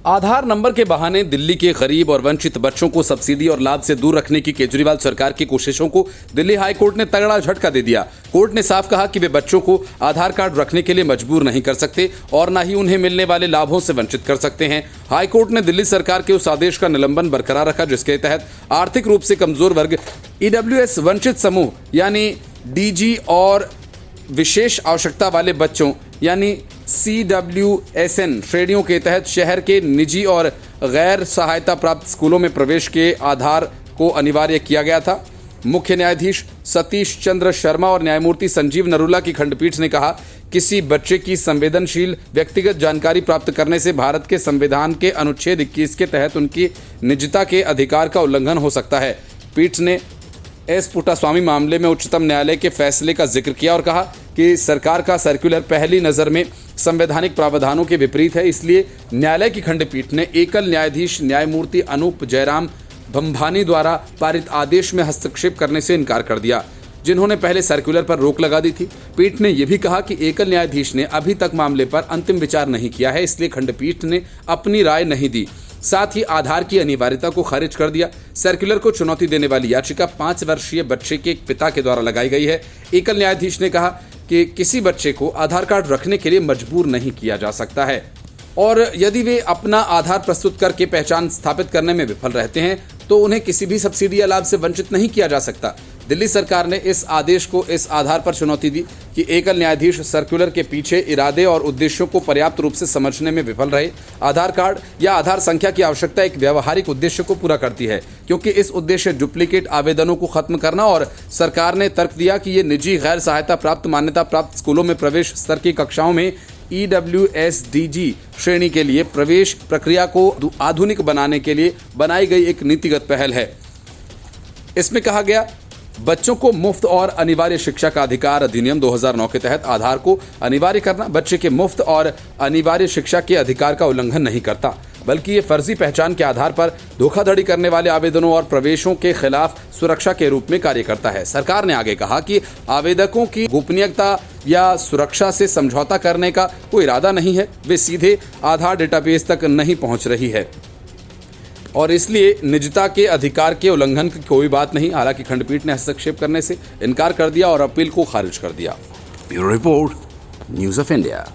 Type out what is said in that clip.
आधार number के बहाने दिल्ली के गरीब और वंचित बच्चों को सब्सिडी और लाभ से दूर रखने की केजरीवाल सरकार की कोशिशों को दिल्ली हाई कोर्ट ने तगड़ा झटका दे दिया। कोर्ट ने साफ कहा कि वे बच्चों को आधार कार्ड रखने के लिए मजबूर नहीं कर सकते और न ही उन्हें मिलने वाले लाभों से वंचित कर सकते हैं। हाई कोर्ट ने दिल्ली सरकार के उस आदेश का निलंबन बरकरार रखा जिसके तहत आर्थिक रूप से कमजोर वर्ग ईडब्ल्यूएस वंचित समूह यानी डीजी और विशेष आवश्यकता वाले बच्चों यानी CWSN श्रेणियों के तहत शहर के निजी और गैर सहायता प्राप्त स्कूलों में प्रवेश के आधार को अनिवार्य किया गया था। मुख्य न्यायाधीश सतीश चंद्र शर्मा और न्यायमूर्ति संजीव नरूला की खंडपीठ ने कहा, किसी बच्चे की संवेदनशील व्यक्तिगत जानकारी प्राप्त करने से भारत के संविधान के अनुच्छेद 21 के तहत उनकी निजता के अधिकार का उल्लंघन हो सकता है। पीठ ने एस पुट्टास्वामी मामले में उच्चतम न्यायालय के फैसले का जिक्र किया और कहा कि सरकार का सर्कुलर पहली नज़र में संवैधानिक प्रावधानों के विपरीत है, इसलिए न्यायालय की खंडपीठ ने एकल न्यायाधीश न्यायमूर्ति अनूप जयराम भंभानी द्वारा पारित आदेश में हस्तक्षेप करने से इनकार कर दिया, जिन्होंने पहले सर्कुलर पर रोक लगा दी थी। पीठ ने यह भी कहा कि एकल न्यायाधीश ने अभी तक मामले पर अंतिम विचार नहीं किया है, इसलिए खंडपीठ ने अपनी राय नहीं दी। साथ ही आधार की अनिवार्यता को खारिज कर दिया। सर्कुलर को चुनौती देने वाली याचिका 5 वर्षीय बच्चे के पिता के द्वारा लगाई गई है। एकल न्यायाधीश ने कहा कि किसी बच्चे को आधार कार्ड रखने के लिए मजबूर नहीं किया जा सकता है और यदि वे अपना आधार प्रस्तुत करके पहचान स्थापित करने में विफल रहते हैं तो उन्हें किसी भी सब्सिडी या लाभ से वंचित नहीं किया जा सकता। दिल्ली सरकार ने इस आदेश को इस आधार पर चुनौती दी कि एकल न्यायाधीश सर्कुलर के पीछे इरादे और उद्देश्यों को पर्याप्त रूप से समझने में विफल रहे। आधार कार्ड या आधार संख्या की आवश्यकता एक व्यावहारिक उद्देश्य को पूरा करती है, क्योंकि इस उद्देश्य डुप्लीकेट आवेदनों को खत्म करना और सरकार ने तर्क दिया कि ये निजी गैर सहायता प्राप्त मान्यता प्राप्त स्कूलों में प्रवेश स्तर की कक्षाओं में EWSDG श्रेणी के लिए प्रवेश प्रक्रिया को आधुनिक बनाने के लिए बनाई गई एक नीतिगत पहल है। इसमें कहा गया, बच्चों को मुफ्त और अनिवार्य शिक्षा का अधिकार अधिनियम 2009 के तहत आधार को अनिवार्य करना बच्चे के मुफ्त और अनिवार्य शिक्षा के अधिकार का उल्लंघन नहीं करता, बल्कि ये फर्जी पहचान के आधार पर धोखाधड़ी करने वाले आवेदनों और प्रवेशों के खिलाफ सुरक्षा के रूप में कार्य करता है। सरकार ने आगे कहा कि आवेदकों की गोपनीयता या सुरक्षा से समझौता करने का कोई इरादा नहीं है, वे सीधे आधार डेटाबेस तक नहीं पहुंच रही है और इसलिए निजता के अधिकार के उल्लंघन की कोई बात नहीं। हालांकि खंडपीठ ने हस्तक्षेप करने से इनकार कर दिया और अपील को खारिज कर दिया। Bureau report, news of India.